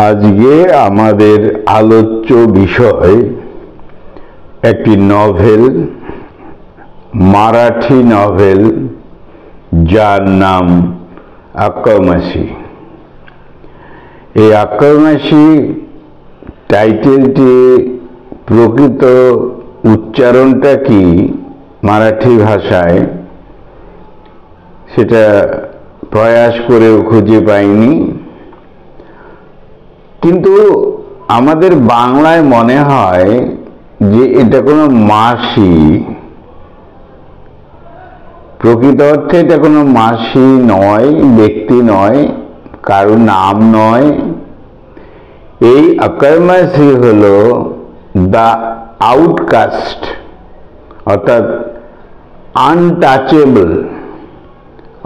আজকে আমাদের আলোচ্য বিষয় একটি নভেল, মারাঠি নভেল, যার নাম আক্কামাসি। এই আক্কামাসি টাইটেলটি প্রকৃত উচ্চারণটা কি মারাঠি ভাষায় সেটা প্রয়াস করেও খুঁজে পাইনি, কিন্তু আমাদের বাংলায় মনে হয় যে এটা কোনো মাসি। প্রকৃত অর্থে এটা কোনো মাসি নয়, ব্যক্তি নয়, কারো নাম নয়। এই আক্কামাসি হলো দ্য আউটকাস্ট, অর্থাৎ আনটাচেবল,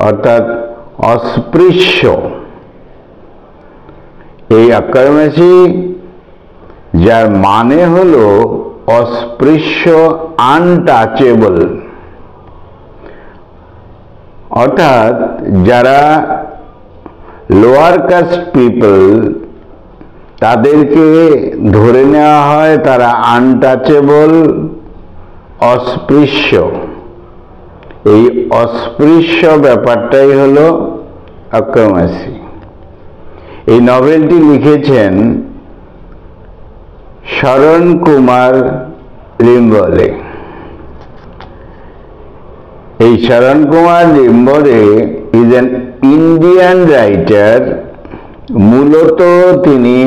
অর্থাৎ অস্পৃশ্য। এই আক্কামাসি যার মানে হলো অস্পৃশ্য, আনটাচেবল, অর্থাৎ যারা লোয়ার কাস্ট পিপল তাদেরকে ধরে নেওয়া হয় তারা আনটাচেবল, অস্পৃশ্য। এই অস্পৃশ্য ব্যাপারটাই হলো আক্কামাসি। এই নভেলটি লিখেছেন শরণ কুমার লিম্বলে। এই Sharan Kumar Limbale is an Indian writer. মূলত তিনি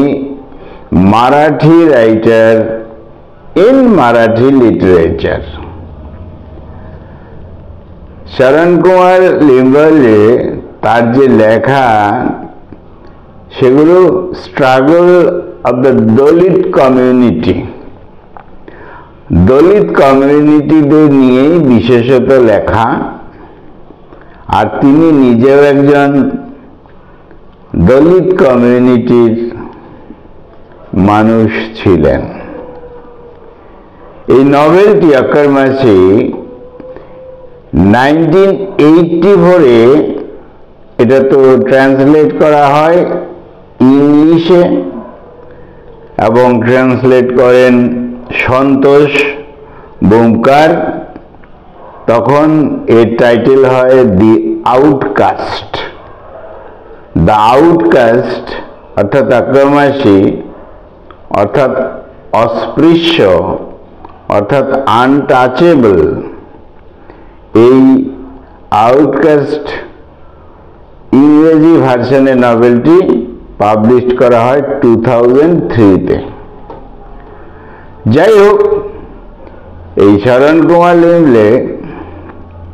Marathi writer in Marathi literature. Sharan Kumar Limbale তার যে লেখা সেগুলো struggle of the Dalit community, Dalit কমিউনিটিদের নিয়েই বিশেষত লেখা। আর তিনি নিজেও একজন দলিত কমিউনিটির মানুষ ছিলেন। এই নভেলটি আক্কামাসি 1984-এ এটা তো ট্রান্সলেট করা হয় ইংলিশে, এবং ট্রান্সলেট করেন সন্তোষ বোমকার। তখন এর টাইটেল হয় দি আউটকাস্ট। দ্য আউটকাস্ট অর্থাৎ আক্কামাসি, অর্থাৎ অস্পৃশ্য, অর্থাৎ আনটাচেবল। এই আউটকাস্ট ইংরেজি ভার্সনে নভেলটি পাবলিশ করা হয় 2003-তে। যাই হোক, এই শরণ কুমার লিম্বলে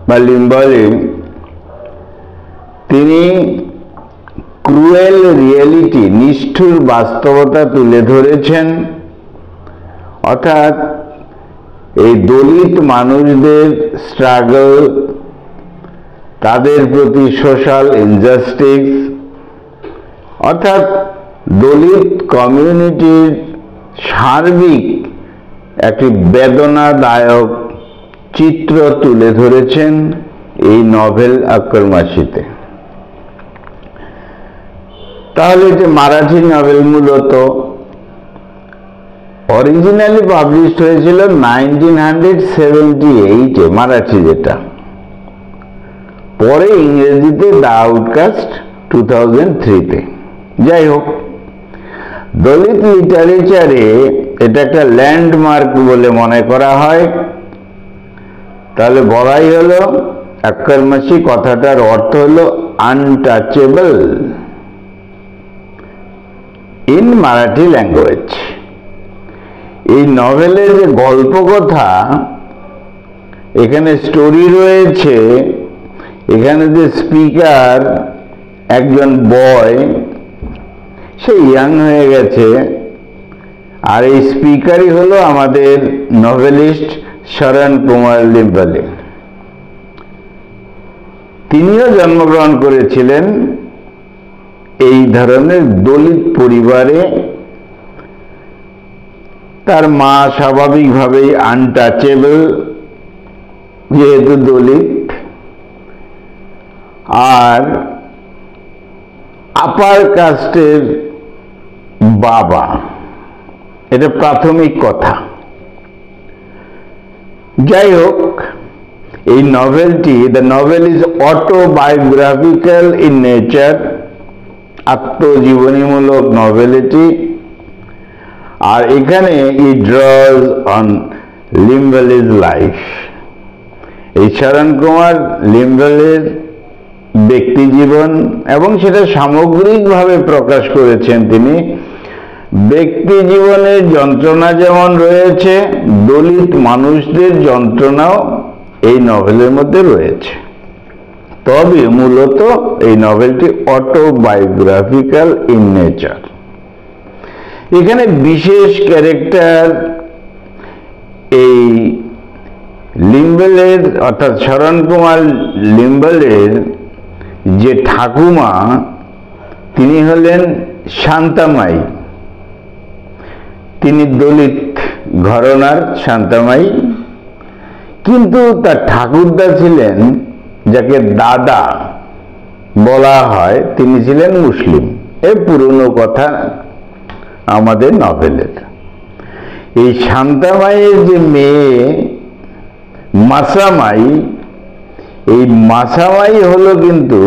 বা লিম্বলে তিনি ক্রুয়েল রিয়েলিটি, নিষ্ঠুর বাস্তবতা তুলে ধরেছেন। অর্থাৎ এই দলিত মানুষদের স্ট্রাগল, তাদের প্রতি সোশ্যাল ইনজাস্টিস, অর্থাৎ দলিত কমিউনিটির সার্বিক একটি বেদনাদায়ক চিত্র তুলে ধরেছেন এই নভেল আক্কামাসিতে। তাহলে যে মারাঠি নভেল মূলত অরিজিনালি পাবলিশড হয়েছিল 1978-এ, মারাঠি যেটা, পরে ইংরেজিতে দ্য আউটকাস্ট 2003-তে। যাই হোক, দলিত লিটারেচারে এটা একটা ল্যান্ডমার্ক বলে মনে করা হয়। তাহলে বলাই হলো আক্কামাসি কথাটার অর্থ হলো আনটাচেবল ইন মারাঠি ল্যাঙ্গুয়েজ। এই নভেলের যে গল্প কথা, এখানে স্টোরি রয়েছে। এখানে যে স্পিকার একজন বয়, সে ইয়াং হয়ে গেছে, আর এই স্পিকারই হলো আমাদের নভেলিস্ট শরণ কুমার লিম্বলে। তিনিও জন্মগ্রহণ করেছিলেন এই ধরনের দলিত পরিবারে। তার মা স্বাভাবিকভাবেই আনটাচেবল, যেহেতু দলিত, আর আপার কাস্টের বাবা, এটা প্রাথমিক কথা। যাই হোক, এই নভেলটি, the novel is autobiographical in nature, আত্মজীবনীমূলক নভেল এটি। আর এখানে ইট ড্রজ অন লিম্বালেজ লাইফ। এই শরণ কুমার লিম্বালের ব্যক্তি জীবন, এবং সেটা সামগ্রিকভাবে প্রকাশ করেছেন তিনি। ব্যক্তি জীবনের যন্ত্রণা যেমন রয়েছে, দলিত মানুষদের যন্ত্রণাও এই নভেলের মধ্যে রয়েছে। তবে মূলত এই নভেলটি অটোবায়োগ্রাফিক্যাল ইন নেচার। এখানে বিশেষ ক্যারেক্টার এই লিম্বালের, অর্থাৎ শরণ কুমার লিম্বালের যে ঠাকুমা, তিনি হলেন শান্তামাই। তিনি দলিত ঘরানার শান্তামাই, কিন্তু তার ঠাকুরদা ছিলেন, যাকে দাদা বলা হয়, তিনি ছিলেন মুসলিম। এই পুরনো কথা আমাদের নভেলের। এই শান্তামাইয়ের যে মেয়ে মাসামাই, এই মাসামাই হলো কিন্তু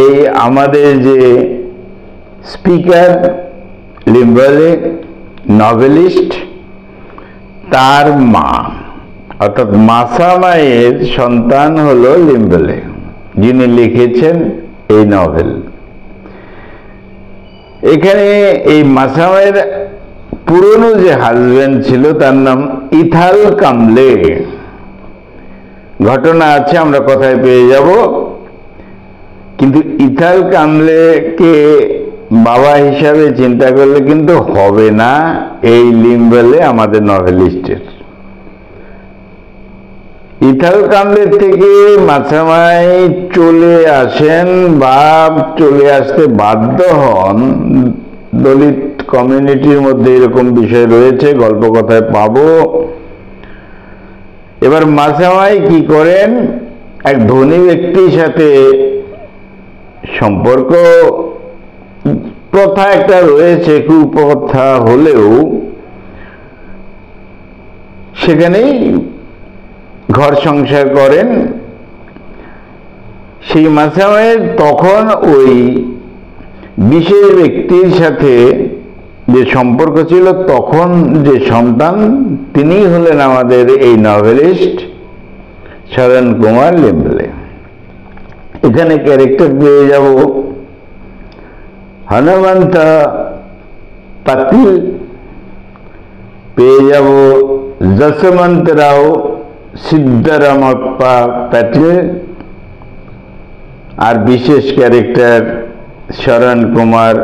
এই আমাদের যে স্পিকার লিম্বালে, নভেলিস্ট, তার মা। অর্থাৎ মাসামাইয়ের সন্তান হলো লিম্বালে, যিনি লিখেছেন এই নভেল। এখানে এই মাসামাইয়ের পুরনো যে হাজবেন্ড ছিল, তার নাম ইথাল কামলে। ঘটনা আছে, আমরা কথায় পেয়ে যাব। কিন্তু ইথাল কামলেকে বাবা হিসাবে চিন্তা করলে কিন্তু হবে না এই লিম্বালে আমাদের নভেলিস্টের। ইথাল কামলের থেকে মাসামাই চলে আসেন, বা চলে আসতে বাধ্য হন। দলিত কমিউনিটির মধ্যে এরকম বিষয় রয়েছে, গল্প কথায় পাবো। এবার মাসামাই কি করেন, এক ধনী ব্যক্তির সাথে সম্পর্ক, প্রথা একটা রয়েছে, কুপ্রথা হলেও সেখানেই ঘর সংসার করেন। সেই মাসামাইয়ের তখন ওই বিশেষ ব্যক্তির সাথে যে সম্পর্ক ছিল, তখন যে সন্তান, তিনি হলেন আমাদের এই নভেলিস্ট শরণ কুমার লিম্বালে। এখানে ক্যারেক্টার পেয়ে যাব হনুমন্ত পাতিল, পেয়ে যাব যশবন্ত রাও সিদ্ধরামাপ্পা প্যাটেল, আর বিশেষ ক্যারেক্টার শরণ কুমার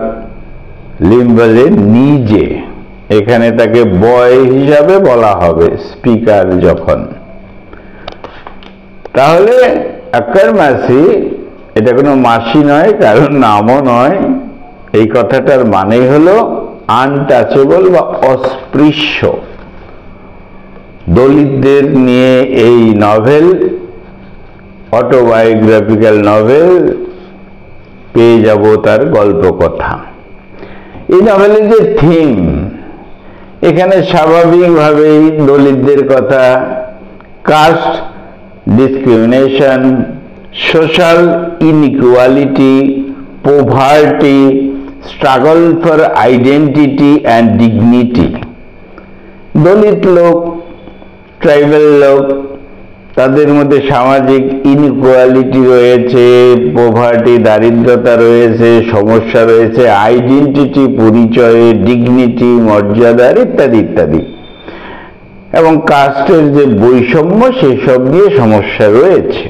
লিম্বালে নিজে। এখানে তাকে বয় হিসাবে বলা হবে স্পিকার যখন। তাহলে আক্কার মাসি, এটা কোনো মাসি নয়, কারণ নামও নয়। এই কথাটার মানেই হলো আনটাচেবল বা অস্পৃশ্য। দলিতদের নিয়ে এই নভেল, অটোবায়োগ্রাফিক্যাল নভেল, পেয়ে যাব তার গল্প কথা। এই নভেলের যে থিম, এখানে স্বাভাবিকভাবেই দলিতদের কথা, caste discrimination, social inequality, poverty, struggle for identity and dignity. Dalit লোক, ট্রাইবাল লোক, তাদের মধ্যে সামাজিক ইনইকুয়ালিটি রয়েছে, পোভার্টি, দারিদ্রতা রয়েছে, সমস্যা রয়েছে, আইডেন্টিটি, পরিচয়ে, ডিগনিটি, মর্যাদার, ইত্যাদি ইত্যাদি। এবং কাস্টের যে বৈষম্য, সেসব দিয়ে সমস্যা রয়েছে।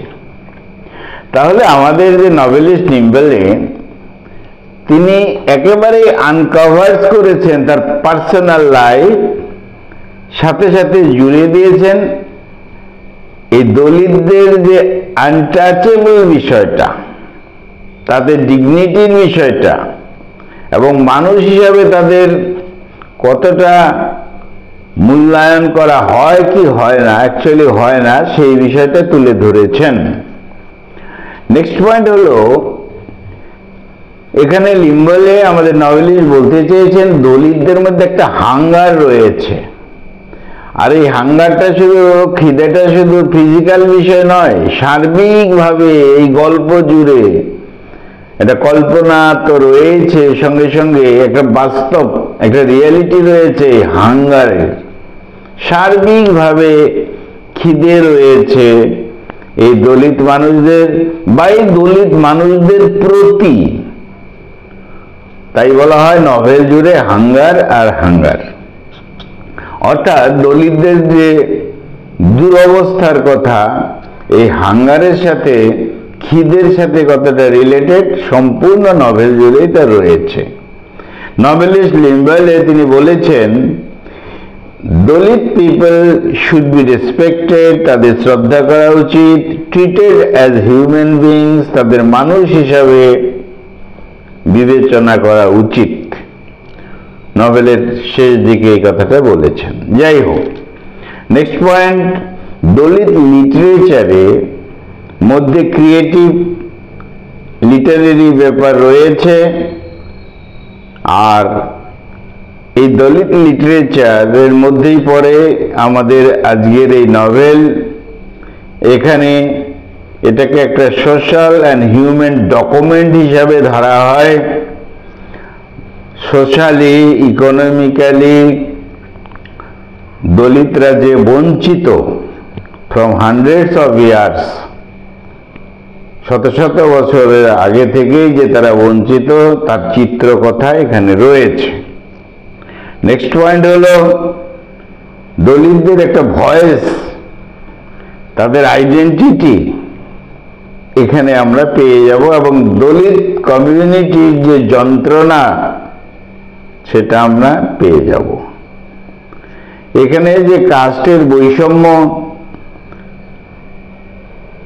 তাহলে আমাদের যে নভেলিস্ট লিম্বালে, তিনি একেবারে আনকভার করেছেন তার পার্সোনাল লাইফ, সাথে সাথে জুড়ে দিয়েছেন এই দলিতদের যে আনটাচেবল বিষয়টা, তাদের ডিগনিটির বিষয়টা, এবং মানুষ হিসাবে তাদের কতটা মূল্যায়ন করা হয় কি হয় না, অ্যাকচুয়ালি হয় না, সেই বিষয়টা তুলে ধরেছেন। নেক্সট পয়েন্ট হলো এখানে লিম্বলে আমাদের নভেলিস্ট বলতে চেয়েছেন দলিতদের মধ্যে একটা হাঙ্গার রয়েছে, আর এই হাঙ্গারটা শুধু, খিদেটা শুধু ফিজিক্যাল বিষয় নয়, সার্বিকভাবে এই গল্প জুড়ে একটা কল্পনা তো রয়েছে, সঙ্গে সঙ্গে একটা বাস্তব, একটা রিয়ালিটি রয়েছে হাঙ্গারের। সার্বিকভাবে খিদে রয়েছে এই দলিত মানুষদের বা এই দলিত মানুষদের প্রতি। তাই বলা হয় নভেল জুড়ে হাঙ্গার আর হাঙ্গার, অর্থাৎ দলিতদের যে দুরবস্থার কথা এই হাঙ্গারের সাথে, খিদের সাথে কতটা রিলেটেড সম্পূর্ণ নভেল জুড়েই তা রয়েছে। নভেলিস্ট লিম্বালে তিনি বলেছেন দলিত পিপল শুড বি রেসপেক্টেড, তাদের শ্রদ্ধা করা উচিত, ট্রিটেড অ্যাজ হিউম্যান বিংস, তাদের মানুষ হিসাবে বিবেচনা করা উচিত। নভেলের শেষ দিকে এই কথাটা বলেছেন। যাই হোক, নেক্সট পয়েন্ট, দলিত লিটারেচারে মধ্যে ক্রিয়েটিভ লিটারেরি ব্যাপার রয়েছে, আর এই দলিত লিটারেচারের মধ্যেই পড়ে আমাদের আজকের এই নভেল। এখানে এটাকে একটা সোশ্যাল অ্যান্ড হিউম্যান ডকুমেন্ট হিসাবে ধরা হয়। সোশ্যালি, ইকোনমিক্যালি দলিতরা যে বঞ্চিত ফ্রম হান্ড্রেডস অফ ইয়ার্স, শত শত বছরের আগে থেকেই যে তারা বঞ্চিত, তার চিত্রকথা এখানে রয়েছে। নেক্সট পয়েন্ট হলো দলিতদের একটা ভয়েস, তাদের আইডেন্টিটি এখানে আমরা পেয়ে যাব, এবং দলিত কমিউনিটির যে যন্ত্রণা সেটা আমরা পেয়ে যাব। এখানে যে কাস্টের বৈষম্য,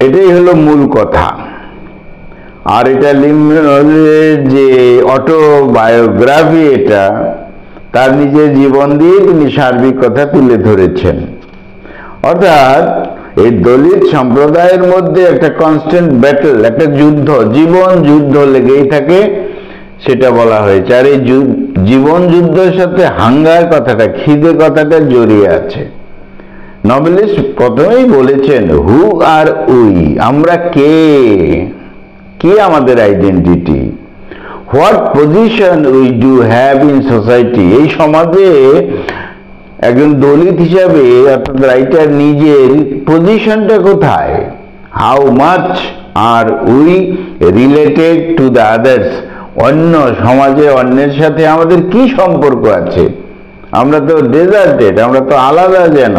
এটাই হলো মূল কথা। আর এটা লিম্বলের যে অটোবায়োগ্রাফি, এটা তার নিজের জীবন দিয়ে তিনি সার্বিক কথা তুলে ধরেছেন। অর্থাৎ এই দলিত সম্প্রদায়ের মধ্যে একটা কনস্ট্যান্ট ব্যাটল, একটা যুদ্ধ, জীবন যুদ্ধ লেগেই থাকে, সেটা বলা হয়েছে। আর এই জীবন যুদ্ধের সাথে হাঙ্গার কথাটা, খিদে কথাটা জড়িয়ে আছে। নভেলিস্ট প্রথমেই বলেছেন হু আর উই, আমরা কে, কি আমাদের identity, what position we do have in society. এই সমাজে একজন দলিত হিসাবে অর্থাৎ রাইটার নিজের পজিশনটা কোথায়, how much are we related to the others, অন্য সমাজে অন্যের সাথে আমাদের কি সম্পর্ক আছে, আমরা তো ডেজার্টেড, আমরা তো আলাদা যেন।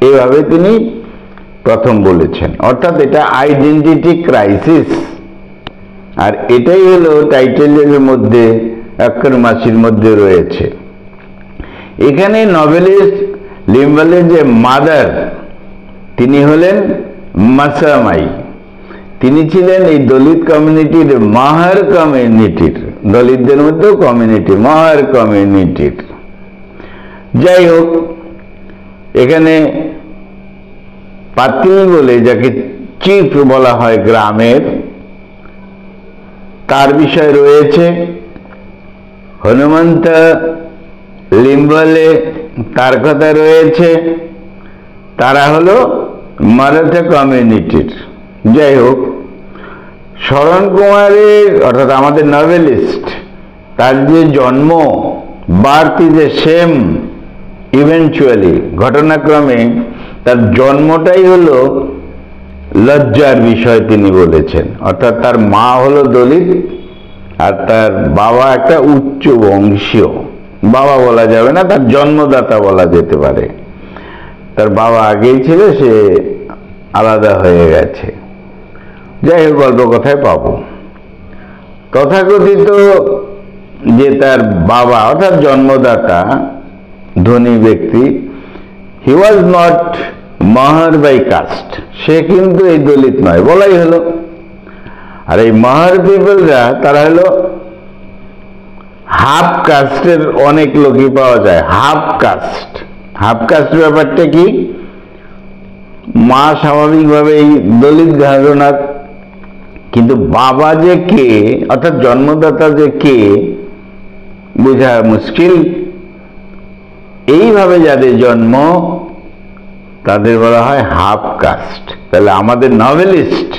এইভাবে তিনি প্রথম বলেছেন। অর্থাৎ এটা আইডেন্টিটি ক্রাইসিস, আর এটাই হলো টাইটেলের মধ্যে, অক্ষর মাসির মধ্যে রয়েছে। এখানে নভেলিস্ট লিম্বালের যে মাদার, তিনি হলেন মাসামাই। তিনি ছিলেন এই দলিত কমিউনিটির, মাহার কমিউনিটির, দলিতদের মধ্যেও কমিউনিটি, মাহার কমিউনিটির। যাই হোক, এখানে পাতিল বলে যাকে চিফ বলা হয় গ্রামের, তার বিষয় রয়েছে। হনুমন্ত লিম্বলে তার কথা রয়েছে, তারা হলো মারাঠা কমিউনিটির। যাই হোক, শরণ কুমারের অর্থাৎ আমাদের নভেলিস্ট, তার যে জন্ম, birth is a same, eventually ঘটনাক্রমে তার জন্মটাই হলো লজ্জার বিষয় তিনি বলেছেন। অর্থাৎ তার মা হলো দলিত, আর তার বাবা একটা উচ্চ বংশীয়, বাবা বলা যাবে না, তার জন্মদাতা বলা যেতে পারে। তার বাবা আগেই ছিল, সে আলাদা হয়ে গেছে। যাই হোক, গল্প কথায় পাবো। তথাকথিত যে তার বাবা অর্থাৎ জন্মদাতা ধনী ব্যক্তি, হি ওয়াজ নট মাহার বাই কাস্ট, সে কিন্তু এই দলিত নয় বলাই হলো। আর এই মাহার পিপলরা তারা হলো হাফ কাস্টের, অনেক লোকই পাওয়া যায় হাফ কাস্ট। হাফ কাস্ট ব্যাপারটা কি, মা স্বাভাবিকভাবে এই দলিত ঘরানার কিন্তু বাবা যে কে, অর্থাৎ জন্মদাতা যে কে, বোঝা মুশকিল। এইভাবে যাদের জন্ম তাদের বলা হয় হাফ কাস্ট। তাহলে আমাদের নভেলিস্ট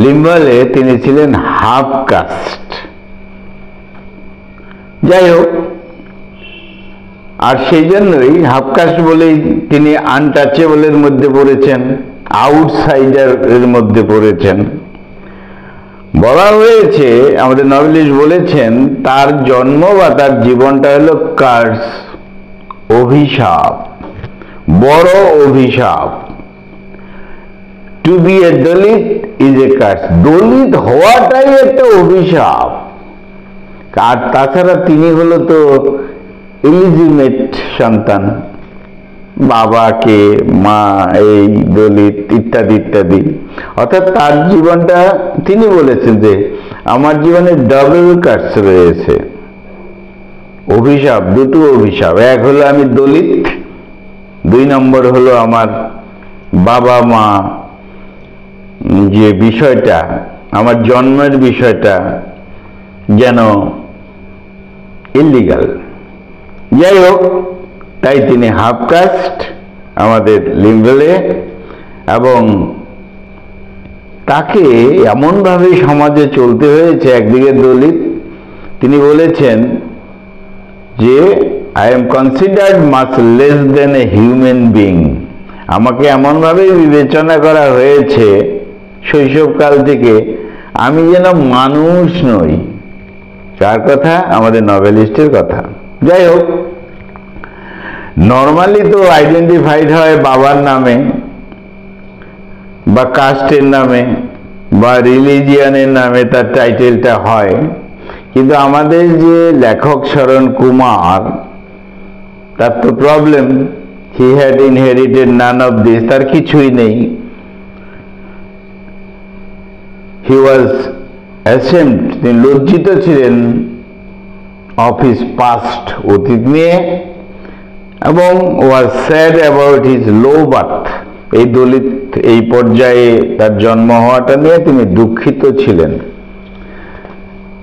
লিম্বলে তিনি ছিলেন হাফ কাস্ট। যাই হোক, আর সেই জন্যই হাফ কাস্ট বলেই তিনি আনটাচেবলের মধ্যে পড়েছেন, আউটসাইডার এর মধ্যে পড়েছেন। বলা হয়েছে, আমাদের নভেলিস্ট বলেছেন, তার জন্ম বা তার জীবনটা হলো কার্স, অভিশাপ, বড় অভিশাপ। To be a Dalit is a curse. Dalit হওয়াটাই একটা অভিশাপ। আর তাছাড়া তিনি হলো তো ইলিজিমেট সন্তান, বাবাকে মা এই দলিত ইত্যাদি ইত্যাদি। অর্থাৎ তার জীবনটা, তিনি বলেছেন যে আমার জীবনে ডাবল কার্স রয়েছে, অভিশাপ, দুটো অভিশাপ। এক হলো আমি দলিত, 2 নম্বর হলো আমার বাবা মা যে বিষয়টা, আমার জন্মের বিষয়টা যেন ইলিগাল। যাই হোক, তাই তিনি হাফ কাস্ট আমাদের লিম্বলে, এবং তাকে এমনভাবে সমাজে চলতে হয়েছে। একদিকে দলিত, তিনি বলেছেন যে I am considered much less than a human being. আমাকে এমনভাবে বিবেচনা করা হয়েছে শৈশবকাল থেকে, আমি যেন মানুষ নই। কার কথা? আমাদের নভেলিস্টের কথা। যাই হোক, নর্মালি তো আইডেন্টিফাইড হয় বাবার নামে বা কাস্টের নামে বা রিলিজিয়ানের নামে, তার টাইটেলটা হয়। কিন্তু আমাদের যে লেখক শরণ কুমার, তার তো problem, he had inherited none of this, তার কিছুই নেই। হি ওয়াজ অ্যাসেমড, তিনি লজ্জিত ছিলেন অফ হিজ পাস্ট, অতীত নিয়ে, এবং ওয়াজ sad about his low birth, এই দলিত এই পর্যায়ে তার জন্ম হওয়াটা নিয়ে তিনি দুঃখিত ছিলেন।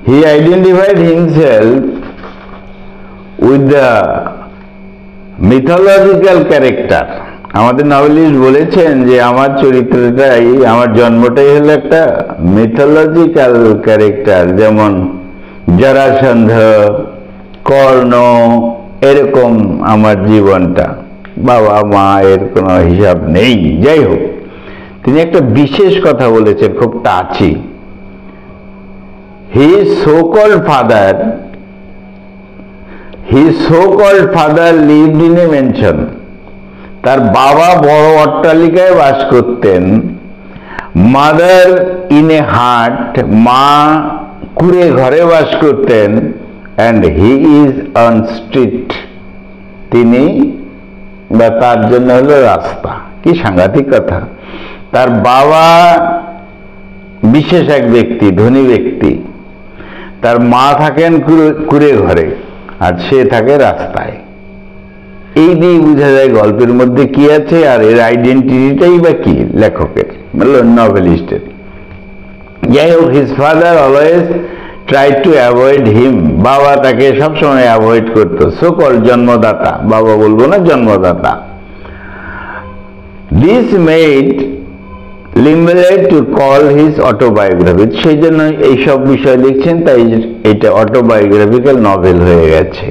He identified himself with the mythological character. আমাদের নভেলিস্ট বলেছেন যে আমার চরিত্রটাই, আমার জন্মটাই হলো একটা মিথোলজিক্যাল ক্যারেক্টার, যেমন জরাসন্ধ, কর্ণ, এরকম আমার জীবনটা। বাবা মা এর কোনো হিসাব নেই। যাই হোক, তিনি একটা বিশেষ কথা বলেছেন, খুব touchy. His so-called father lived in a mansion. তার বাবা বড় অট্টালিকায় বাস করতেন। মাদার ইন এ হাট, মা কুড়ে ঘরে বাস করতেন। And he is on street, তিনি বা তার জন্য হলো রাস্তা। কি সাংঘাতিক কথা! তার বাবা বিশেষ এক ব্যক্তি, ধনী ব্যক্তি, তার মা থাকেন কুড়ে ঘরে, আর সে থাকে রাস্তায়। এই দিয়ে বোঝা যায় গল্পের মধ্যে কি আছে, আর এর আইডেন্টিটিটাই বা কি লেখকের, নভেলিস্টের। যাই হোক, his father always try to avoid him, বাবা তাকে সবসময় অ্যাভয়েড করতো। সো কল জন্মদাতা, বাবা বলবো না, জন্মদাতা। This made Limbale to call his autobiography, সেই জন্য এইসব বিষয় লিখছেন, তাই এটা অটোবায়োগ্রাফিক্যাল নভেল হয়ে গেছে।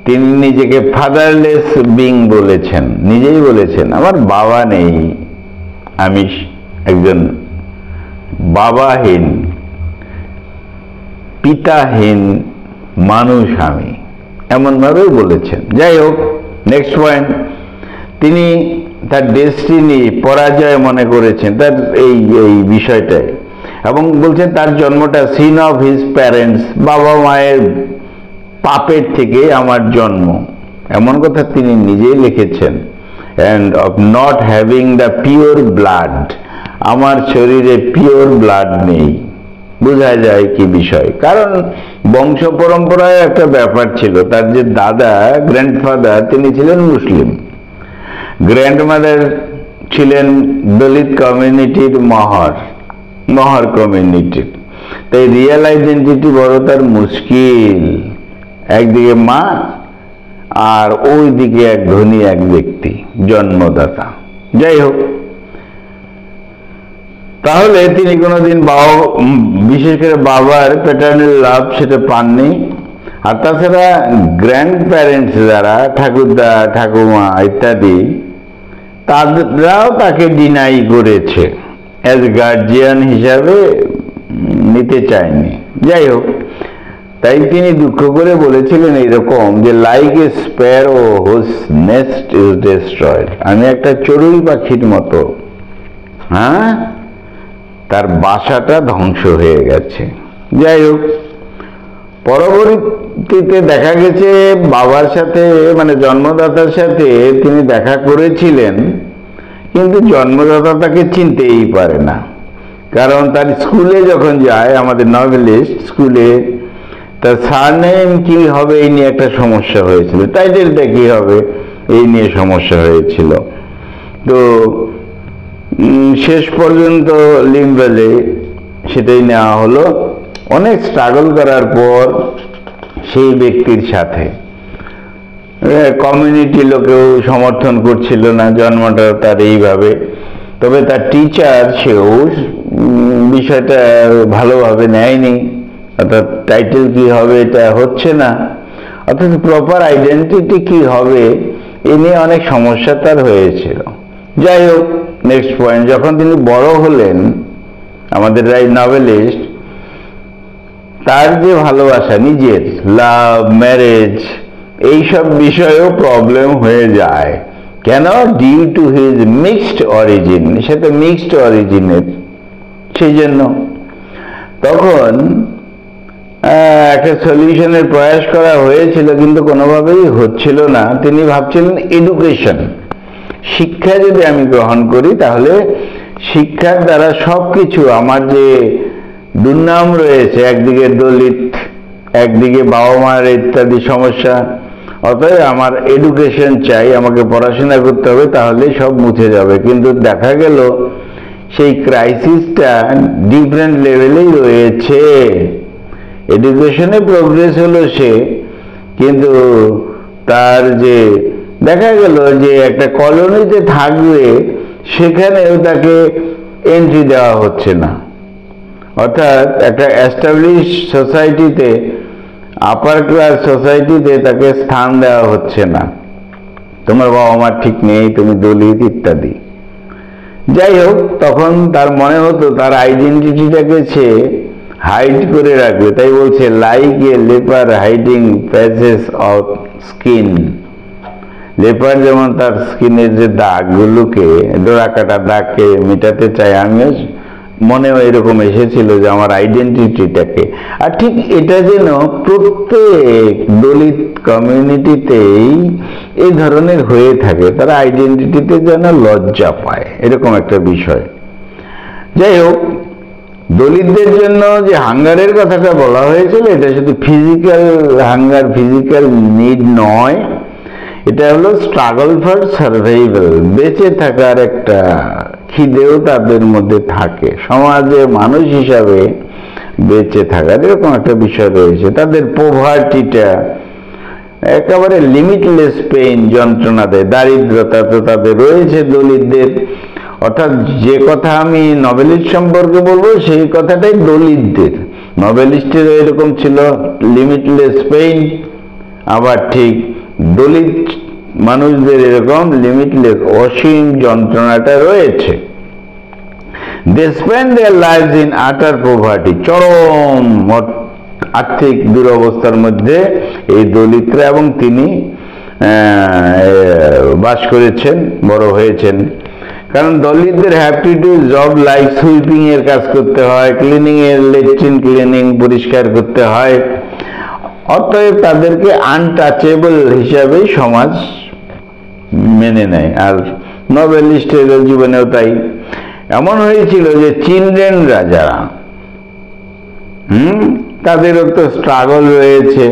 তিনি নিজেকে ফাদারলেস বিং বলেছেন, নিজেই বলেছেন আমার বাবা নেই, আমি একজন বাবাহীন, পিতাহীন মানুষ আমি, এমনভাবেই বলেছেন। যাই হোক, নেক্সট পয়েন্ট, তিনি তার ডেস্টিনি পরাজয় মনে করেছেন, তার এই বিষয়টাই, এবং বলছেন তার জন্মটা সিন অফ হিজ প্যারেন্টস, বাবা মায়ের পাপের থেকে আমার জন্ম, এমন কথা তিনি নিজেই লিখেছেন। And of not having the pure blood, আমার শরীরে পিওর ব্লাড নেই। বোঝা যায় কি বিষয়, কারণ বংশ পরম্পরায় একটা ব্যাপার ছিল। তার যে দাদা, গ্র্যান্ডফাদার, তিনি ছিলেন মুসলিম, গ্র্যান্ডমাদার ছিলেন দলিত কমিউনিটির মহর কমিউনিটির। তাই রিয়েল আইডেন্টিটি বড় তার মুশকিল। একদিকে মা আর ওই দিকে এক ধনী এক ব্যক্তি, জন্মদাতা। যাই হোক, তাহলে তিনি কোনোদিন বিশেষ করে বাবার প্যাটার্নাল লাভ সেটা পাননি। আর তাছাড়া গ্র্যান্ড প্যারেন্টস যারা ঠাকুরদা ঠাকুমা ইত্যাদি, তারাও তাকে ডিনাই করেছে, অ্যাজ গার্জিয়ান হিসাবে নিতে চায়নি। যাই হোক, তাই তিনি দুঃখ করে বলেছিলেন এরকম যে like a sparrow whose nest is destroyed, আমি একটা চড়ুই পাখির মতো, হ্যাঁ, তার বাসাটা ধ্বংস হয়ে গেছে। যাই হোক, পরবর্তীতে দেখা গেছে বাবার সাথে মানে জন্মদাতার সাথে তিনি দেখা করেছিলেন, কিন্তু জন্মদাতা তাকে চিনতেই পারে না। কারণ তার স্কুলে যখন যায়, আমাদের নভেলিস্ট স্কুলে, তার সারনেম কি হবে এই নিয়ে একটা সমস্যা হয়েছিল, টাইটেলটা কি হবে এই নিয়ে সমস্যা হয়েছিল। তো শেষ পর্যন্ত লিম্বেলে সেটাই নেওয়া হলো। অনেক স্ট্রাগল করার পর সেই ব্যক্তির সাথে কমিউনিটি লোকেও সমর্থন করছিল না, জন্মটা তার এইভাবে। তবে তার টিচার সেও বিষয়টা ভালোভাবে নেয়নি, অর্থাৎ টাইটেল কি হবে এটা হচ্ছে না, অর্থাৎ প্রপার আইডেন্টিটি কি হবে এ নিয়ে অনেক সমস্যা তার হয়েছিল। যাই হোক, নেক্সট পয়েন্ট, যখন তিনি বড় হলেন, আমাদের নভেলিস্ট, তার যে ভালোবাসা নিজের, লাভ, ম্যারেজ, এইসব বিষয়েও প্রবলেম হয়ে যায়। কেন? Due to his mixed origin, সে তো মিক্সড অরিজিনের, সেই জন্য তখন একটা সলিউশনের প্রয়াস করা হয়েছিল, কিন্তু কোনোভাবেই হচ্ছিল না। তিনি ভাবছিলেন এডুকেশন, শিক্ষা যদি আমি গ্রহণ করি তাহলে শিক্ষার দ্বারা সবকিছু, আমার যে দুর্নাম রয়েছে, একদিকে দলিত, একদিকে বাবা মার ইত্যাদি সমস্যা, অতএব আমার এডুকেশন চাই, আমাকে পড়াশোনা করতে হবে, তাহলে সব মুছে যাবে। কিন্তু দেখা গেল সেই ক্রাইসিসটা ডিফারেন্ট লেভেলেই রয়েছে। এডুকেশনে প্রোগ্রেস হলো সে, কিন্তু তার যে দেখা গেল যে একটা কলোনিতে থাকবে, সেখানেও তাকে এন্ট্রি দেওয়া হচ্ছে না। অর্থাৎ একটা এস্টাবলিশ সোসাইটিতে, আপার ক্লাস সোসাইটিতে তাকে স্থান দেওয়া হচ্ছে না, তোমার বাবা মার ঠিক নেই, তুমি দলিত ইত্যাদি। যাই হোক, তখন তার মনে হতো তার আইডেন্টিটিটাকে সে হাইড করে রাখবে। তাই বলছে like a leper hiding patches of skin. Leper যেমন তার স্কিনের যে দাগগুলোকে, ডোরা কাটা দাগকে মেটাতে চায়, আমিও মনেও এরকম এসেছিল যে আমার আইডেন্টিটিটাকে। আর ঠিক এটা যেন প্রত্যেক দলিত কমিউনিটিতেই এই ধরনের হয়ে থাকে, তারা আইডেন্টিটিতে যেন লজ্জা পায়, এরকম একটা বিষয়। যাই হোক, দলিতদের জন্য যে হাঙ্গারের কথাটা বলা হয়েছিল, এটা শুধু ফিজিক্যাল হাঙ্গার, ফিজিক্যাল নিড নয়, এটা হলো স্ট্রাগল ফর সার্ভাইভাল, বেঁচে থাকার একটা খিদেও তাদের মধ্যে থাকে, সমাজে মানুষ হিসাবে বেঁচে থাকার এরকম একটা বিষয় রয়েছে। তাদের পোভার্টিটা একেবারে লিমিটলেস পেইন, যন্ত্রণা দেয়। দারিদ্রতা তো তাদের রয়েছে দলিতদের, অর্থাৎ যে কথা আমি নভেলিস্ট সম্পর্কে বলবো সেই কথাটাই দলিতদের। নভেলিস্টের এরকম ছিল লিমিটলেস পেইন, আবার ঠিক দলিত মানুষদের এরকম লিমিটলেস অসীম যন্ত্রণাটা রয়েছে। They spend their lives in utter poverty, চরম আর্থিক দুরবস্থার মধ্যে এই দলিতরা এবং তিনি বাস করেছেন, বড় হয়েছেন। কারণ দলিতদের have to do job like sweeping এর কাজ করতে হয়, ক্লিনিং এর, লেট্রিন ক্লিনিং পরিষ্কার করতে হয়। অতএব তাদেরকে আনটাচেবল হিসাবে সমাজ মেনে নেয়। আর নভেলিস্টের জীবনেও তাই এমন হয়েছিল যে চিলড্রেনরা যারা তাদেরও তো স্ট্রাগল রয়েছে।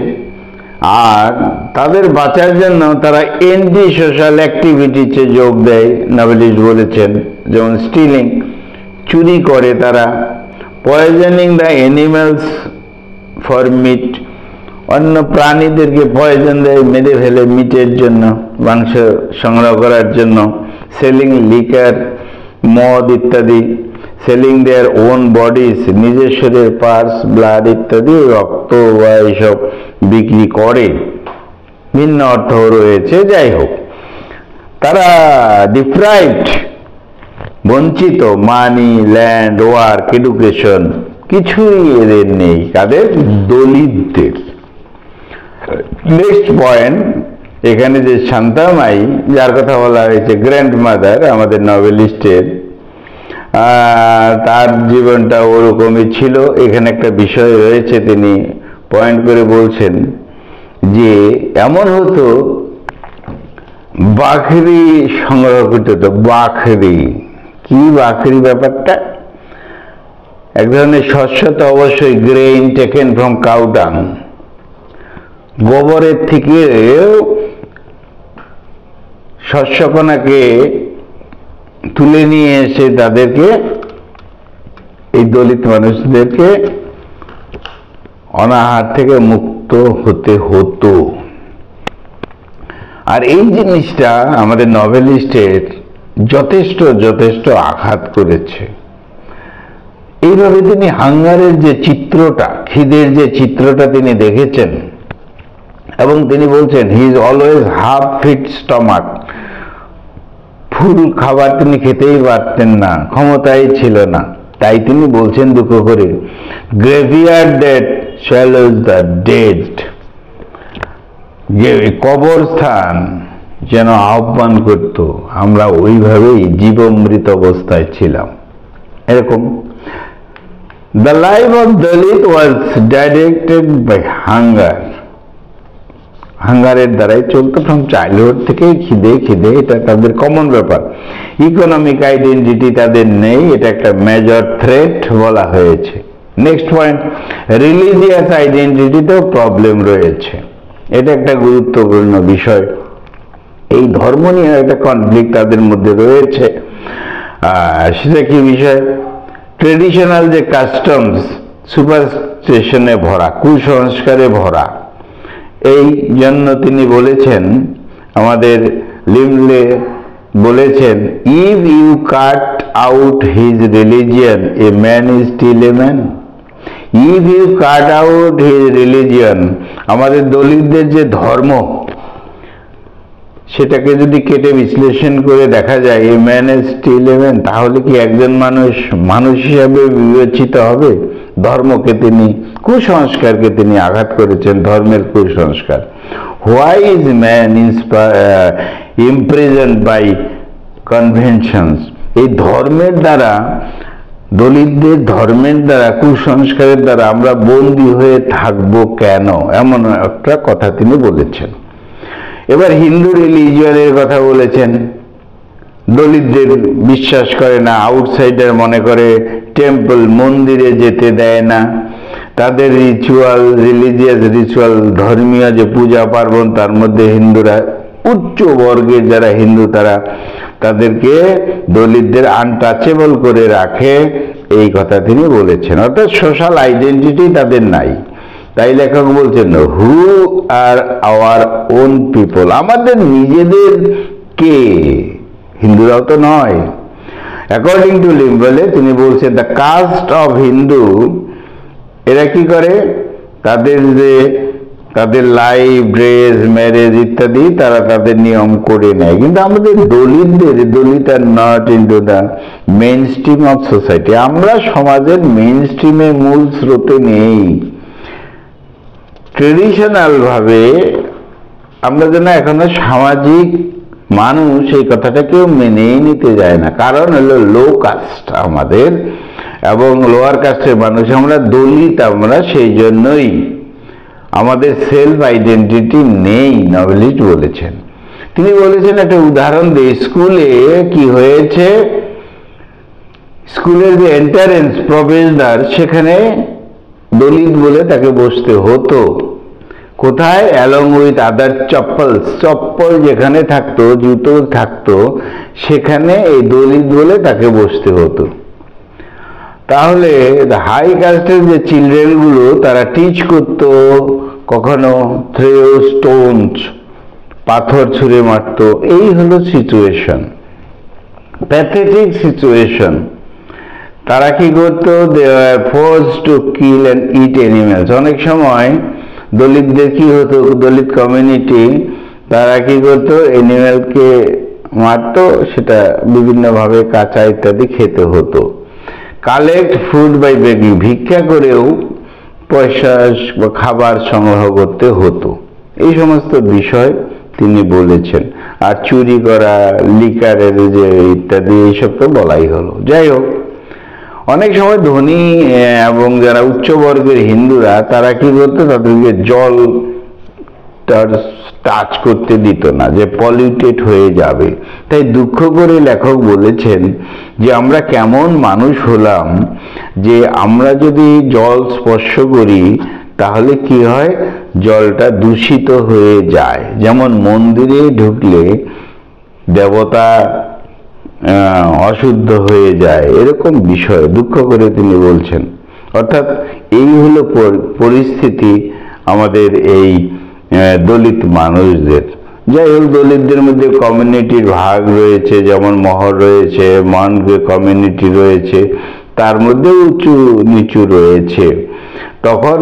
আর তাদের বাঁচার জন্য তারা এন্টি সোশ্যাল অ্যাক্টিভিটিতে যোগ দেয়, নভেলিস্ট বলেছেন। যেমন স্টিলিং, চুরি করে তারা, poisoning the animals for meat, অন্য প্রাণীদেরকে পয়জন দেয়, মেরে ফেলে মিটের জন্য, মাংস সংগ্রহ করার জন্য, সেলিং লিকার, মদ ইত্যাদি, সেলিং দেয়ার ওন বডিজ, নিজের শরীরের পার্টস, ব্লাড ইত্যাদি, রক্ত বা এইসব বিক্রি করে। ভিন্ন অর্থ রয়েছে। যাই হোক, তারা ডিপ্রাইভড, বঞ্চিত, মানি, ল্যান্ড, ওয়ার্ক, এডুকেশন, কিছুই এদের নেই। কাদের? দলিতদের। নেক্সট পয়েন্ট, এখানে যে শান্তামাই, যার কথা বলা হয়েছে, গ্র্যান্ডমাদার আমাদের নভেলিস্টের, তার জীবনটা ওরকমই ছিল। এখানে একটা বিষয় রয়েছে, তিনি পয়েন্ট করে বলছেন যে এমন হতো, বাখরি সংগ্রহ করতে হতো। বাখরি কি? বাখরি ব্যাপারটা এক ধরনের শস্য, তো অবশ্যই গ্রেইন টেকেন ফ্রম কাউডাং, গোবরের থেকে শস্যকণাকে তুলে নিয়ে এসে তাদেরকে, এই দলিত মানুষদেরকে অনাহার থেকে মুক্ত হতে হতো। আর এই জিনিসটা আমাদের নভেলিস্টের যথেষ্ট যথেষ্ট আঘাত করেছে। এইভাবে তিনি হাঙ্গারের যে চিত্রটা, খিদের যে চিত্রটা তিনি দেখেছেন, এবং তিনি বলছেন he is always half fed stomach, full খাবার তিনি খেতেই পারতেন না, ক্ষমতাই ছিল না। তাই তিনি বলছেন দুঃখ করে, গ্রেভিয়ার্ড ডেড শ্যালোজ দ্য ডেড, যে কবরস্থান যেন আহ্বান করত, আমরা ওইভাবেই জীবমৃত অবস্থায় ছিলাম। এরকম the life of Dalit was directed by hunger, হাঙ্গারের দ্বারাই চলতো। ফ্রম চাইল্ডহুড থেকেই খিদে খিদে, এটা তাদের কমন ব্যাপার। ইকোনমিক আইডেন্টিটি তাদের নেই, এটা একটা মেজর থ্রেট বলা হয়েছে। নেক্সট পয়েন্ট, রিলিজিয়াস আইডেন্টিটিতেও প্রবলেম রয়েছে। এটা একটা গুরুত্বপূর্ণ বিষয়। এই ধর্ম নিয়ে একটা কনফ্লিক্ট তাদের মধ্যে রয়েছে। সেটা কি বিষয়? ট্রেডিশনাল যে কাস্টমস, সুপারস্টিশনে ভরা, কুসংস্কারে ভরা। এই জন্য তিনি বলেছেন, আমাদের লিমলে বলেছেন, if you cut out his religion a man is still a man. If you cut out his religion, আমাদের দলিতদের যে ধর্ম, সেটাকে যদি কেটে বিশ্লেষণ করে দেখা যায় a man is still a man, তাহলে কি একজন মানুষ মানুষ হিসাবে বিবেচিত হবে? ধর্মকে তিনি, কুসংস্কারকে তিনি আঘাত করেছেন, ধর্মের কুসংস্কার। Why is man imprisoned by conventions, এই ধর্মের দ্বারা, দলিতদের ধর্মের দ্বারা, কুসংস্কারের দ্বারা আমরা বন্দী হয়ে থাকবো কেন? এমন একটা কথা তিনি বলেছেন। এবার হিন্দু রিলিজিয়নের কথা বলেছেন। দলিতদের বিশ্বাস করে না, আউটসাইডার মনে করে, টেম্পল, মন্দিরে যেতে দেয় না, তাদের রিচুয়াল, রিলিজিয়াস রিচুয়াল, ধর্মীয় যে পূজা পার্বণ, তার মধ্যে হিন্দুরা, উচ্চ বর্গের যারা হিন্দু, তারা তাদেরকে, দলিতদের আনটাচেবল করে রাখে, এই কথা তিনি বলেছেন। অর্থাৎ সোশ্যাল আইডেন্টিটি তাদের নাই। তাই লেখক বলছেন, হু আর আওয়ার ওন পিপল, আমাদের নিজেদের কে? হিন্দুরাও তো নয়। অ্যাকর্ডিং টু লিম্বলে তিনি বলছেন, দ্য কাস্ট অফ হিন্দু, এরা কি করে? তাদের লাইফ, ড্রেস, ম্যারেজ ইত্যাদি তারা তাদের নিয়ম করে নেয়। কিন্তু আমাদের Dalit are not into the main stream of society, আমরা সমাজের মেইন স্ট্রিমে, মূল স্রোতে নেই। ট্রেডিশনাল ভাবে আমরা যেন এখনো সামাজিক মানুষ, এই কথাটা কেউ মেনেই নিতে যায় না। কারণ হলো লো কাস্ট আমাদের, এবং লোয়ার কাস্টের মানুষ আমরা, দলিত আমরা, সেই জন্যই আমাদের সেলফ আইডেন্টিটি নেই, নভেলিস্ট বলেছেন। তিনি বলেছেন একটা উদাহরণ দিয়ে, স্কুলে কি হয়েছে, স্কুলের যে এন্ট্রান্স প্রবেশদ্বার, সেখানে দলিত বলে তাকে বসতে হতো। কোথায়? অ্যালং উইথ আদার চপ্পল যেখানে থাকতো, জুতো থাকতো, সেখানে এই দলিত বলে তাকে বসতে হতো। তাহলে হাই কাস্টের যে চিলড্রেন গুলো তারা টিচ করতো কখনো থ্রো স্টোনস, পাথর ছুঁড়ে মারতো। এই হলো সিচুয়েশন, প্যাথেটিক সিচুয়েশন। তারা কি করতো? They are force to kill and eat animals. অনেক সময় দলিতদের কি হতো, দলিত কমিউনিটি তারা কি করতো? অ্যানিমেলকে মারতো, সেটা বিভিন্নভাবে কাঁচা ইত্যাদি খেতে হতো। কালেক্ট ফুড বাই বেগিং, ভিক্ষা করেও পয়সা বা খাবার সংগ্রহ করতে হতো। এই সমস্ত বিষয় তিনি বলেছেন। আর চুরি করা, লিকারের যে ইত্যাদি, এইসব তো বলাই হলো। যাই হোক, অনেক সময় ধনী এবং যারা উচ্চবর্গের হিন্দুরা তারা কি করতো? তাদেরকে জল টাচ করতে দিত না, যে পলিউটেড হয়ে যাবে। তাই দুঃখ করে লেখক বলেছেন যে আমরা কেমন মানুষ হলাম যে আমরা যদি জল স্পর্শ করি তাহলে কি হয়? জলটা দূষিত হয়ে যায়। যেমন মন্দিরে ঢুকলে দেবতা অশুদ্ধ হয়ে যায়, এরকম বিষয় দুঃখ করে তিনি বলছেন। অর্থাৎ এই হলো পরিস্থিতি আমাদের এই দলিত মানুষদের। যাই হোক, দলিতদের মধ্যে কমিউনিটির ভাগ রয়েছে, যেমন মহর রয়েছে, মনগে কমিউনিটি রয়েছে, তার মধ্যে উঁচু নিচু রয়েছে। তখন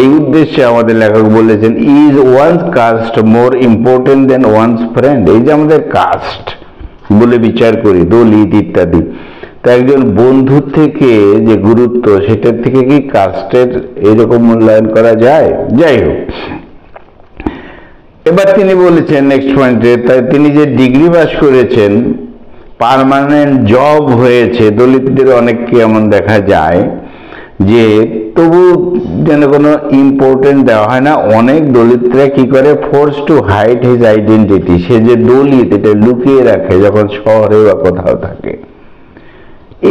এই উদ্দেশ্যে আমাদের লেখক বলেছেন, is one's caste more important than one's friend. এই যে আমাদের কাস্ট বলে বিচার করি, দলিত ইত্যাদি, তা একজন বন্ধুর থেকে যে গুরুত্ব, সেটার থেকে কি কাস্টের এরকম মূল্যায়ন করা যায়? যাই হোক, এবার তিনি বলেছেন নেক্সট পয়েন্টে, তাই তিনি যে ডিগ্রি পাস করেছেন, পার্মানেন্ট জব হয়েছে। দলিতদের অনেককে এমন দেখা যায় যে তবু যেন কোনো ইম্পর্টেন্ট দেওয়া হয় না। অনেক দলিতরা কি করে? Force to hide his identity. সে যে দলিত এটা লুকিয়ে রাখে যখন শহরে বা কোথাও থাকে।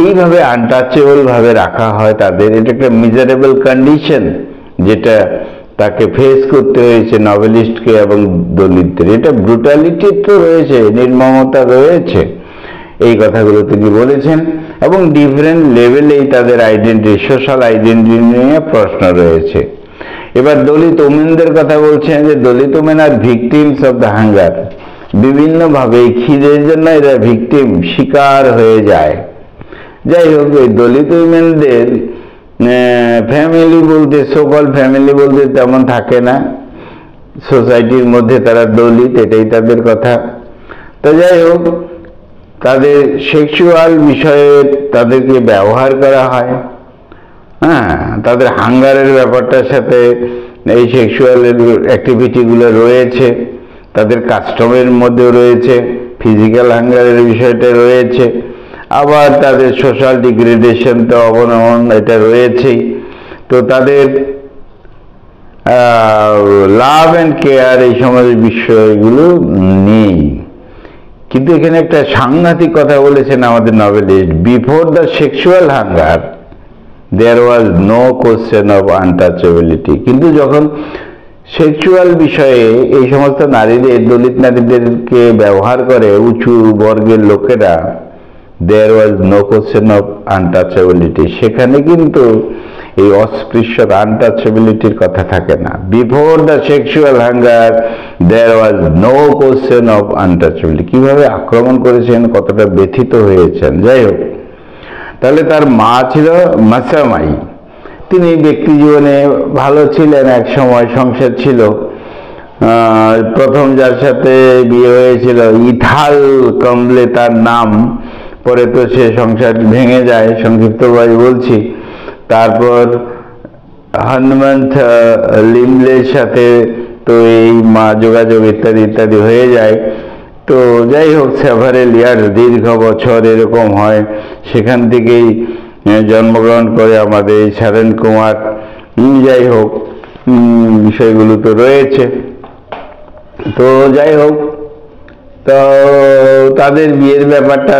এইভাবে আনটাচেবল ভাবে রাখা হয় তাদের। এটা একটা মিজারেবল কন্ডিশন যেটা তাকে ফেস করতে হয়েছে নভেলিস্টকে এবং দলিতদের। এটা ব্রুটালিটি তো রয়েছে, নির্মমতা রয়েছে, এই কথাগুলো তিনি বলেছেন। এবং ডিফারেন্ট লেভেলেই তাদের আইডেন্টিটি, সোশ্যাল আইডেন্টিটি নিয়ে প্রশ্ন রয়েছে। এবার দলিত ওমেনদের কথা বলছেন যে Dalit women are victims of the hunger. বিভিন্নভাবে এই খিদের জন্য এরা ভিকটিম, শিকার হয়ে যায়। যাই হোক, এই দলিত উইমেনদের ফ্যামিলি বলতে, সোকল ফ্যামিলি বলতে তেমন থাকে না। সোসাইটির মধ্যে তারা দলিত, এটাই তাদের কথা। তো যাই হোক, তাদের সেক্সুয়াল বিষয়ে তাদেরকে ব্যবহার করা হয়। হ্যাঁ, তাদের হাঙ্গারের ব্যাপারটার সাথে এই সেক্সুয়াল অ্যাক্টিভিটিগুলো রয়েছে, তাদের কাস্টমের মধ্যেও রয়েছে, ফিজিক্যাল হাঙ্গারের বিষয়টা রয়েছে, আবার তাদের সোশ্যাল ডিগ্রেডেশন তো অবনমন এটা রয়েছেই। তো তাদের লাভ অ্যান্ড কেয়ার এই সমস্ত বিষয়গুলো নেই। কিন্তু এখানে একটা সাংঘাতিক কথা বলেছেন আমাদের novelist, before the sexual hunger there was no question of untouchability. কিন্তু যখন সেক্সুয়াল বিষয়ে এই সমস্ত নারীদের, দলিত নারীদেরকে ব্যবহার করে উঁচু বর্গের লোকেরা, there was no question of untouchability, সেখানে কিন্তু এই অস্পৃশ্যতা, আনটাচেবিলিটির কথা থাকে না। Before the sexual hunger there was no question of untouchability. কিভাবে আক্রমণ করেছেন, কতটা ব্যথিত হয়েছেন। যাই হোক, তাহলে তার মা ছিল মাসামাই। তিনি ব্যক্তি জীবনে ভালো ছিলেন, এক সময় সংসার ছিল। প্রথম যার সাথে বিয়ে হয়েছিল ইথাল কমলে তার নাম, পরে তো সে সংসার ভেঙে যায়, সংক্ষিপ্তভাবে বলছি। তারপর হনুমন্ত লিমলের সাথে তো এই মা যোগাযোগ ইত্যাদি ইত্যাদি হয়ে যায়। তো যাই হোক, সেভারেল ইয়ার্স, দীর্ঘ বছর এরকম হয়। সেখান থেকেই জন্মগ্রহণ করে আমাদের এই সারেন কুমার। যাই হোক, বিষয়গুলো তো রয়েছে। তো যাই হোক, তো তাদের বিয়ের ব্যাপারটা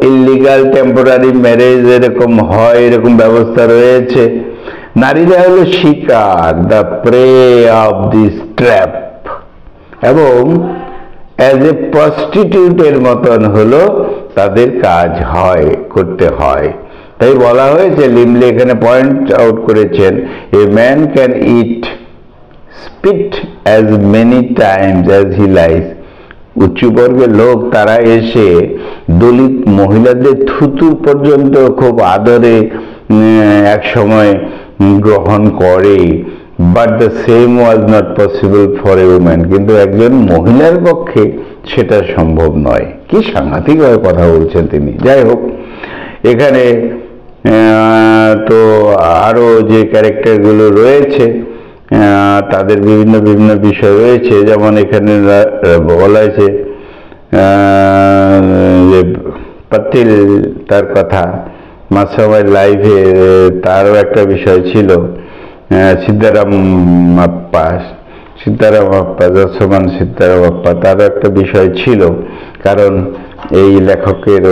ইললিগাল টেম্পোরারি ম্যারেজ এরকম হয়, এরকম ব্যবস্থা রয়েছে। নারীরা হলো শিকার, the prey of this trap, এবং অ্যাজ এ প্রস্টিটিউটের মতন হলো তাদের কাজ করতে হয়। তাই বলা হয়েছে, লিমলে এখানে পয়েন্ট আউট করেছেন, a man can eat spit as many times as he lies. উচ্চবর্গের লোক তারা এসে দলিত মহিলাদের থুতু পর্যন্ত খুব আদরে এক সময় গ্রহণ করে, but the same was not possible for a woman. কিন্তু একজন মহিলার পক্ষে সেটা সম্ভব নয়। কি সাংঘাতিকভাবে কথা বলছেন তিনি। যাই হোক, এখানে তো আরো যে ক্যারেক্টারগুলো রয়েছে তাদের বিভিন্ন বিভিন্ন বিষয় রয়েছে। যেমন এখানে বলা হয়েছে যে পাতিল, তার কথা মাসামাই লাইভে তারও একটা বিষয় ছিল। সিদ্ধারামাপ্পা, যশোমান সিদ্ধারামাপ্পা, তারও একটা বিষয় ছিল, কারণ এই লেখকের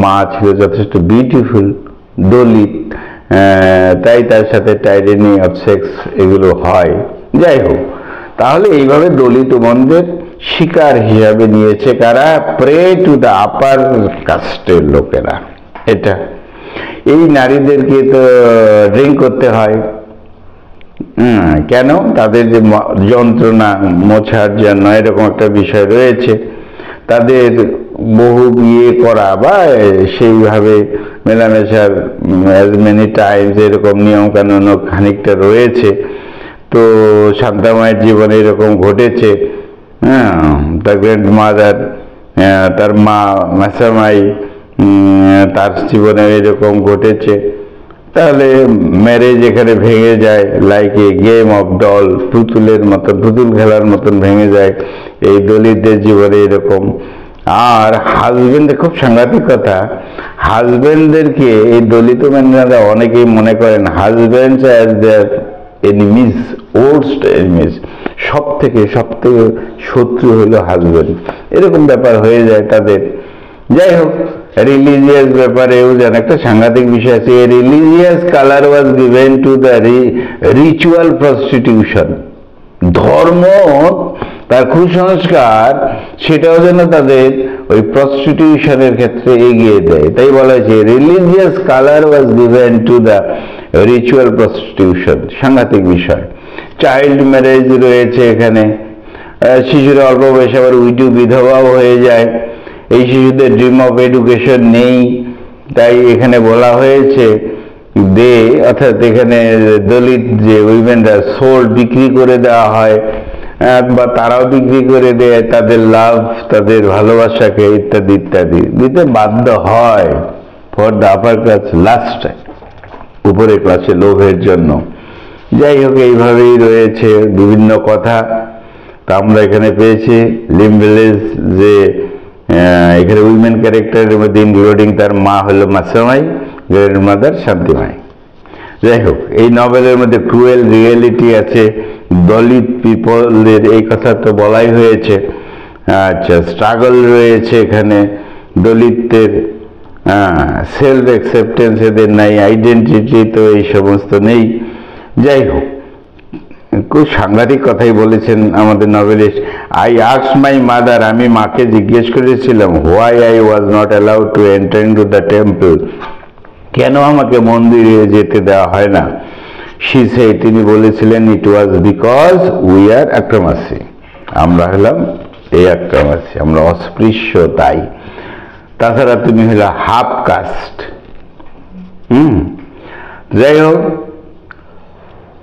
মা ছিল যথেষ্ট বিউটিফুল, দলিত, তাই তার সাথে টাইরেনি অফ সেক্স এগুলো হয়। যাই হোক, তাহলে এইভাবে দলিত মনদের শিকার হিসাবে নিয়েছে কারা? প্রে টু দ্য আপার কাস্টের লোকেরা। এটা এই নারীদেরকে তো ড্রিঙ্ক করতে হয়। কেন? তাদের যে যন্ত্রণা মোছার জন্য এরকম একটা বিষয় রয়েছে। তাদের বহু বিয়ে করা বা সেইভাবে মেলামেশার অ্যাজ মেনি টাইমস এরকম নিয়ম কানুন খানিকটা রয়েছে। তো শান্তামায়ের জীবনে এরকম ঘটেছে। তার গ্র্যান্ড মাদার, তার মা মাসামাই, তার জীবনে এরকম ঘটেছে। তাহলে ম্যারেজ এখানে ভেঙে যায়, like a game of doll, পুতুলের মতন, পুতুল খেলার মতন ভেঙে যায় এই দলিতদের জীবনে এরকম। আর হাজবেন্ড, খুব সাংঘাতিক কথা, হাজবেন্ডদেরকে এই দলিত মেয়েরা অনেকেই মনে করেন হাজবেন্ডস অ্যাজ দেয়ার এনিমিজ, ওর্স্ট এনিমিজ, সব থেকে শত্রু হলো হাজবেন্ড, এরকম ব্যাপার হয়ে যায় তাদের। যাই হোক, রিলিজিয়াস ব্যাপারেও যেন একটা সাংঘাতিক বিষয় আছে। Religious colour was given to the ritual prostitution. ধর্ম, তার কুসংস্কার, সেটাও যেন তাদের ওই প্রস্টিটিউশনের ক্ষেত্রে এগিয়ে দেয়। তাই বলা হয়েছে religious colour was given to the ritual prostitution. সাংঘাতিক বিষয়। চাইল্ড ম্যারেজ রয়েছে এখানে, শিশুরা অল্প বয়সে আবার উইডো, বিধবাও হয়ে যায়। এই শিশুদের ড্রিম অফ এডুকেশন নেই, তাই এখানে বলা হয়েছে অর্থাৎ এখানে দলিত যে উইমেনরা সোল বিক্রি করে দেওয়া হয়, বা তারাও বিক্রি করে দেয় তাদের লাভ, তাদের ভালোবাসাকে ইত্যাদি ইত্যাদি দিতে বাধ্য হয় for the upper class last, উপরের ক্লাসে লোভের জন্য। যাই হোক, এইভাবেই রয়েছে বিভিন্ন কথা। তা আমরা এখানে পেয়েছি লিমভিলেজ, যে এখানে উইমেন ক্যারেক্টারের মধ্যে ইনক্লুডিং তার মা হলো মাসামাই, গ্র্যান্ড মাদার শান্তিমাই। যাই হোক, এই নভেলের মধ্যে ক্রুয়েল রিয়েলিটি আছে, দলিত পিপলের এই কথা তো বলাই হয়েছে। আচ্ছা, স্ট্রাগল রয়েছে এখানে, দলিতদের সেলফ অ্যাকসেপ্টেন্স এদের নাই, আইডেন্টিটি তো এই সমস্ত নেই। যাই হোক, খুব সাংঘাতিক কথাই বলেছেন আমাদের novelist. I asked my mother, আমি মাকে জিজ্ঞেস করেছিলাম, why I was not allowed to enter into the temple, কেন আমাকে মন্দিরে যেতে দেওয়া হয় না। শি সেড, তিনি বলেছিলেন, ইট ওয়াজ বিকজ উই আর আক্রমাসী, আমরা হলাম এই আক্রমাসী, আমরা অস্পৃশ্য, তাই। তাছাড়া তুমি হলো হাফ কাস্ট। যাই হোক,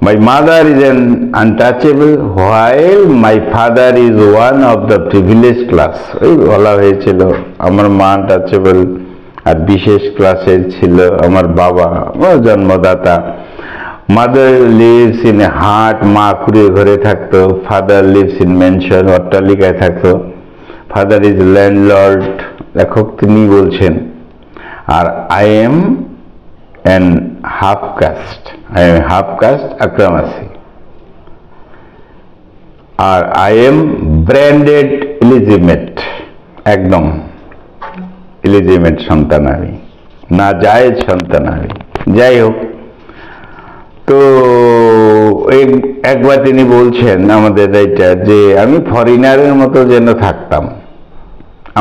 my mother is an untouchable while my father is one of the privileged class। ওই বলা হয়েছিল আমার মা আনটাচেবল আর বিশেষ ক্লাসের ছিল আমার বাবা, আমার জন্মদাতা। মাদার লিভস ইন এ হাট, মা কুড়িয়ে ঘরে থাকতো। ফাদার লিভস ইন মেনশন, অট্টালিকায় থাকতো। ফাদার ইজ ল্যান্ডলর্ড, লেখক তিনি বলছেন। আর I am an half caste, half caste আক্রামাসী। আর আই এম ব্র্যান্ডেড ইলিজিমেট, একদম ইলিজিমেট সন্তান আমি, না জায়েজ সন্তান আমি। যাই হোক, তো একবার তিনি বলছেন আমাদের রাইটার যে আমি ফরিনারের মতো যেন থাকতাম,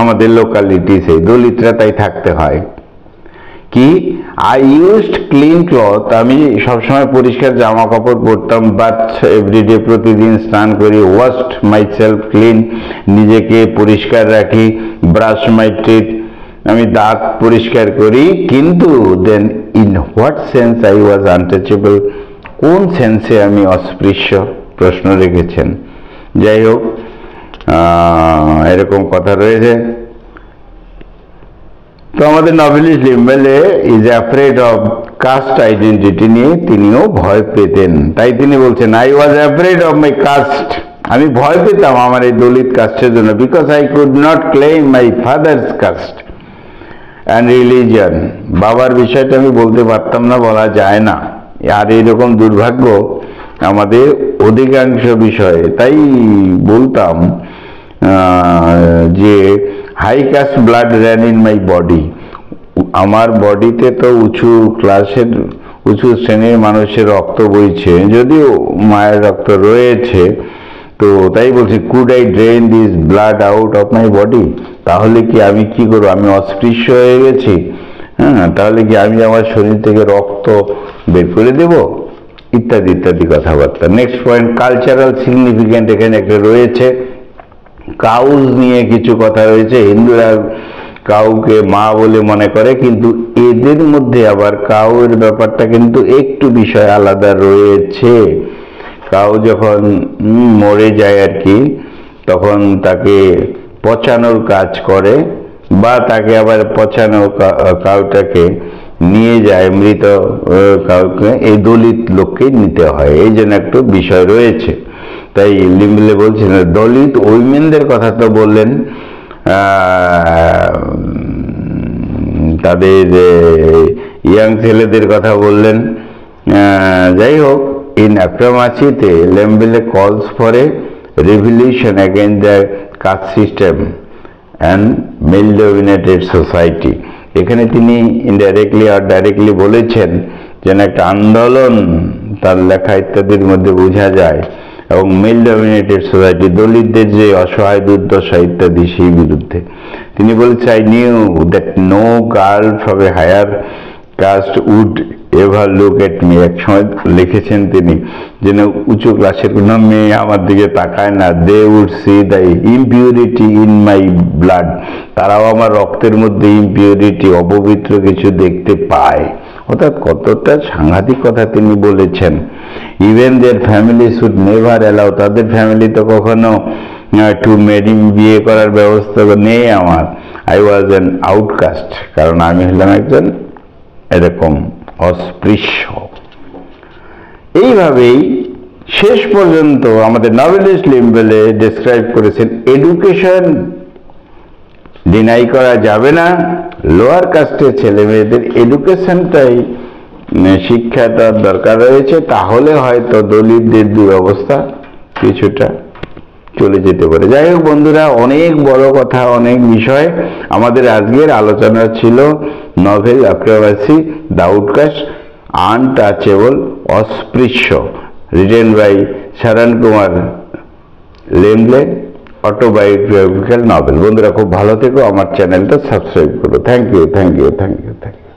আমাদের লোকালিটি সেই দলিতরা তাই থাকতে হয় কি, আই ইউজড ক্লিন ক্লথ, আমি সবসময় পরিষ্কার জামা কাপড় পরতাম, বাট এভরিডে, প্রতিদিন স্নান করি, ওয়াশড মাই সেলফ ক্লিন, নিজেকে পরিষ্কার রাখি, ব্রাশ মাই টিথ, আমি দাঁত পরিষ্কার করি, কিন্তু then in what sense I was untouchable, কোন সেন্সে আমি অস্পৃশ্য, প্রশ্ন রেখেছেন। যাই হোক, এরকম কথা রয়েছে। তো আমাদের novelist Limbale is afraid of caste identity নিয়ে তিনিও ভয় পেতেন, তাই তিনি বলছেন I was afraid of my caste, আমি ভয় পেতাম আমার এই দলিত কাস্টের জন্য, because I could not claim my father's caste and religion, বাবার বিষয়টা আমি বলতে পারতাম না, বলা যায় না, আর এইরকম দুর্ভাগ্য আমাদের অধিকাংশ বিষয়ে। তাই বলতাম যে high caste blood ran in my body, আমার বডিতে তো উঁচু শ্রেণীর মানুষের রক্ত বইছে, যদিও মায়ের রক্ত রয়েছে, তো তাই বলছি could I drain this blood out of my body, তাহলে কি আমি কি করবো, আমি অস্পৃশ্য হয়ে গেছি, হ্যাঁ, তাহলে কি আমি আমার শরীর থেকে রক্ত বের করে দেব, ইত্যাদি ইত্যাদি কথাবার্তা। নেক্সট পয়েন্ট, কালচারাল সিগনিফিকেন্ট এখানে একটা রয়েছে, কাউজ নিয়ে কিছু কথা রয়েছে। হিন্দুরা কাউকে মা বলে মনে করে, কিন্তু এদের মধ্যে আবার কাউয়ের ব্যাপারটা কিন্তু একটু বিষয় আলাদা রয়েছে। কাউ যখন মরে যায় আর কি, তখন তাকে পচানোর কাজ করে, বা তাকে আবার পচানো কাউটাকে নিয়ে যায়, মৃত কাউকে এই দলিত লোককে নিতে হয়, এই জন্য একটু বিষয় রয়েছে। তাই লিম্বলে বলছেন দলিত উইমেনদের কথা তো বললেন, তাদের ইয়াং ছেলেদের কথা বললেন। যাই হোক, ইন অ্যাপ্রোমাচিতে Limbale calls for a revolution against the caste system and male dominated society, এখানে তিনি ইনডাইরেক্টলি আর ডাইরেক্টলি বলেছেন যেন একটা আন্দোলন তার লেখা ইত্যাদির মধ্যে বোঝা যায়, এবং মেল ডমিনেটেড সোসাইটি, দলিতদের যে অসহায় দুর্দশা ইত্যাদি, সেই বিরুদ্ধে তিনি বলেছেন I knew that no girl from a higher caste would ever look at me, এক সময় লিখেছেন তিনি যেন উঁচু ক্লাসের কোনো মেয়ে আমার দিকে তাকায় না, they would see the impurity in my blood, তারাও আমার রক্তের মধ্যে ইমপিউরিটি, অপবিত্র কিছু দেখতে পায়। অর্থাৎ কতটা সাংঘাতিক কথা তিনি বলেছেন। Even there family should never allow, তাদের ফ্যামিলি তো কখনো টু মেরি, বিয়ে করার ব্যবস্থা নেই আমার। আই ওয়াজ অ্যান আউটকাস্ট, কারণ আমি হলাম একজন এরকম অস্পৃশ্য। এইভাবেই শেষ পর্যন্ত আমাদের নভেলিস্ট লিম্বেলে ডেসক্রাইব করেছেন এডুকেশন ডিনাই করা যাবে না, লোয়ার কাস্টের ছেলে মেয়েদের এডুকেশনটাই, শিক্ষাটার দরকার রয়েছে, তাহলে হয়তো দলিতদের দুরবস্থা কিছুটা চলে যেতে পারে। যাই হোক বন্ধুরা, অনেক বড় কথা, অনেক বিষয় আমাদের আজকের আলোচনা ছিল নভেল অ্যাপ্রোমাচি, দ্য আউটকাস্ট, আনটাচেবল, অস্পৃশ্য, রিটেন বাই শরণ কুমার লেম্বলে, অটোবায়োগ্রাফিক্যাল নভেল। বন্ধুরা খুব ভালো থেকো, আমার চ্যানেলটা সাবস্ক্রাইব করো। Thank you, thank you, thank you, thank you.